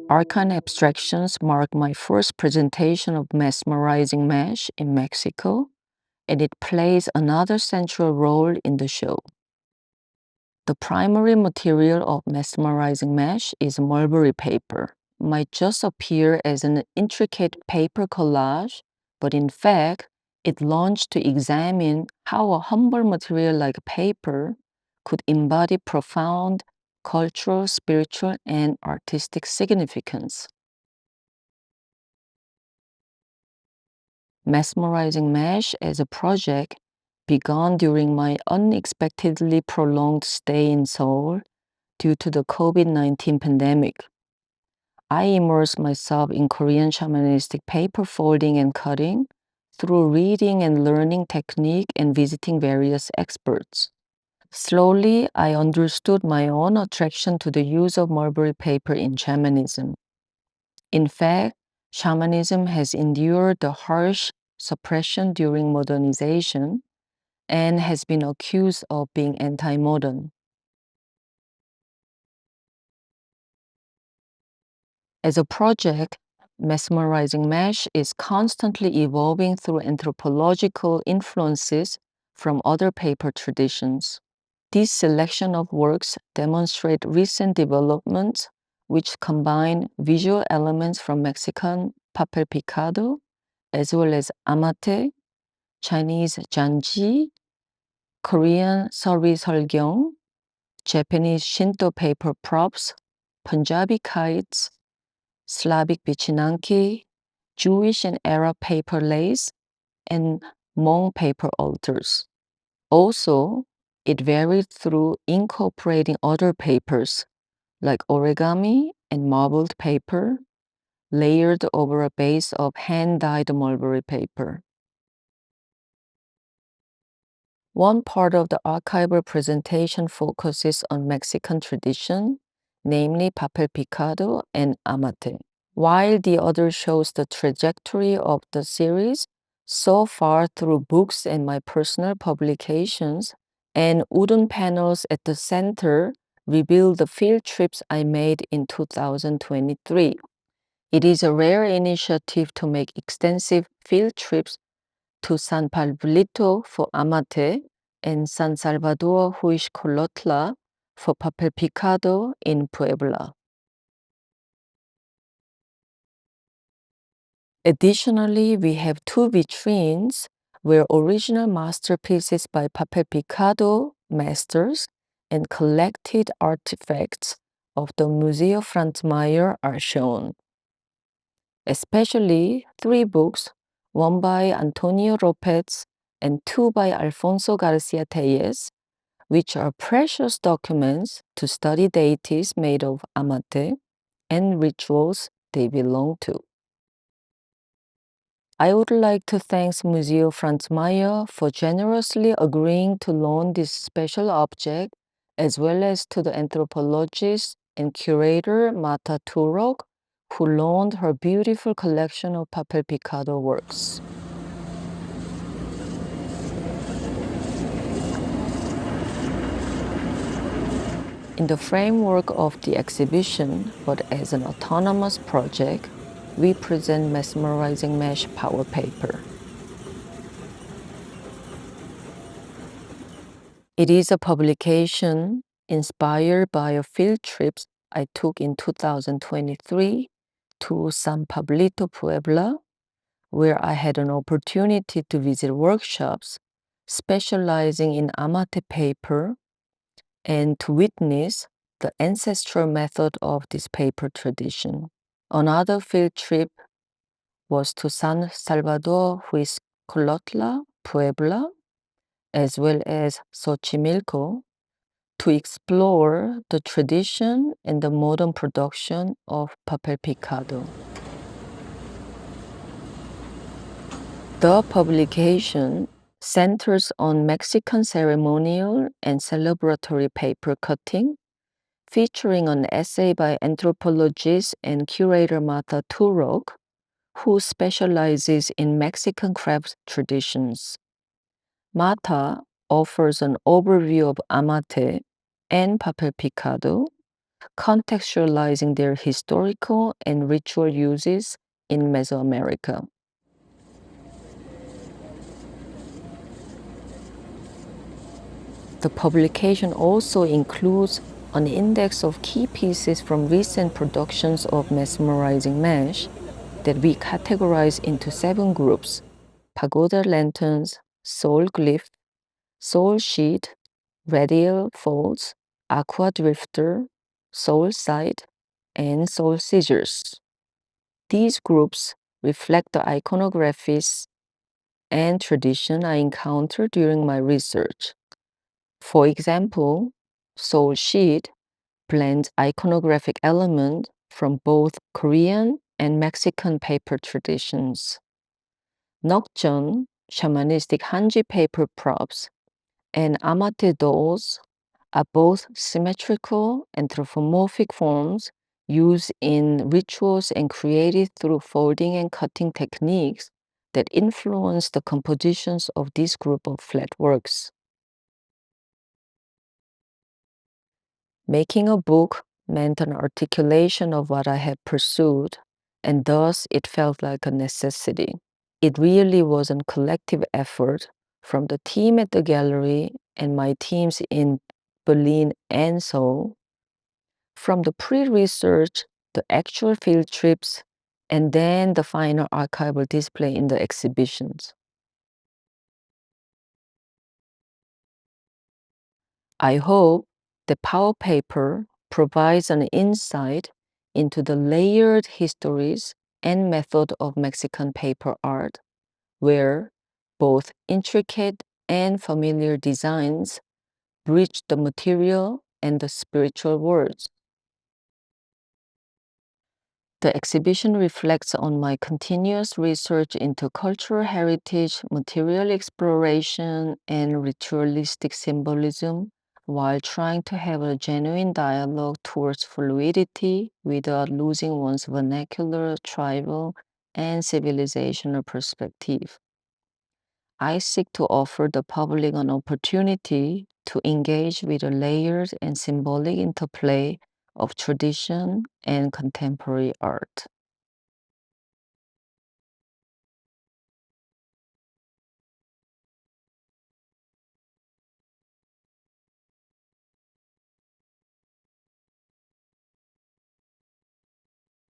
Arcane Abstractions marked my first presentation of Mesmerizing Mesh in Mexico, and it plays another central role in the show. The primary material of Mesmerizing Mesh is mulberry paper. Might just appear as an intricate paper collage, but in fact, it launched to examine how a humble material like paper could embody profound cultural, spiritual, and artistic significance. Mesmerizing Mesh as a project began during my unexpectedly prolonged stay in Seoul due to the COVID-19 pandemic. I immersed myself in Korean shamanistic paper folding and cutting through reading and learning technique and visiting various experts. Slowly, I understood my own attraction to the use of mulberry paper in shamanism. In fact, shamanism has endured the harsh suppression during modernization and has been accused of being anti-modern. As a project, Mesmerizing Mesh is constantly evolving through anthropological influences from other paper traditions. This selection of works demonstrate recent developments which combine visual elements from Mexican papel picado as well as amate, Chinese janji, Korean sori 설경, Japanese Shinto paper props, Punjabi kites, Slavic vichinanki, Jewish and Arab paper lace, and Hmong paper altars. Also, it varied through incorporating other papers like origami and marbled paper, layered over a base of hand-dyed mulberry paper. One part of the archival presentation focuses on Mexican tradition, namely papel picado and amate, while the other shows the trajectory of the series so far through books and my personal publications, and wooden panels at the center reveal the field trips I made in 2023. It is a rare initiative to make extensive field trips to San Pablito for amate and San Salvador Huixcolotla for papel picado in Puebla. Additionally, we have two vitrines where original masterpieces by papel picado masters and collected artifacts of the Museo Franz Mayer are shown. Especially three books, one by Antonio Lopez and two by Alfonso Garcia Tellez, which are precious documents to study deities made of amate and rituals they belong to. I would like to thank Museo Franz Mayer for generously agreeing to loan this special object, as well as to the anthropologist and curator Marta Turok, who loaned her beautiful collection of papel picado works. In the framework of the exhibition, but as an autonomous project, we present Mesmerizing Mesh Power Paper. It is a publication inspired by a field trip I took in 2023 to San Pablito, Puebla, where I had an opportunity to visit workshops specializing in amate paper and to witness the ancestral method of this paper tradition. Another field trip was to San Salvador Huixcolotla, Puebla, as well as Xochimilco, to explore the tradition and the modern production of papel picado. The publication centers on Mexican ceremonial and celebratory paper cutting, featuring an essay by anthropologist and curator Marta Turok, who specializes in Mexican craft traditions. Marta offers an overview of amate and papel picado, contextualizing their historical and ritual uses in Mesoamerica. The publication also includes an index of key pieces from recent productions of Mesmerizing Mesh that we categorize into 7 groups: pagoda lanterns, soul glyph, soul sheet, radial folds, aqua drifter, soul sight, and soul scissors. These groups reflect the iconographies and tradition I encountered during my research. For example, soul sheet blends iconographic elements from both Korean and Mexican paper traditions. Nokjeon, shamanistic Hanji paper props, and amate dolls are both symmetrical anthropomorphic forms used in rituals and created through folding and cutting techniques that influence the compositions of this group of flat works. Making a book meant an articulation of what I had pursued, and thus it felt like a necessity. It really was a collective effort from the team at the gallery and my teams in Berlin and Seoul, from the pre-research, the actual field trips, and then the final archival display in the exhibitions. I hope the Power Paper provides an insight into the layered histories and method of Mexican paper art, where both intricate and familiar designs bridge the material and the spiritual worlds. The exhibition reflects on my continuous research into cultural heritage, material exploration, and ritualistic symbolism, while trying to have a genuine dialogue towards fluidity without losing one's vernacular, tribal, and civilizational perspective. I seek to offer the public an opportunity to engage with the layered and symbolic interplay of tradition and contemporary art.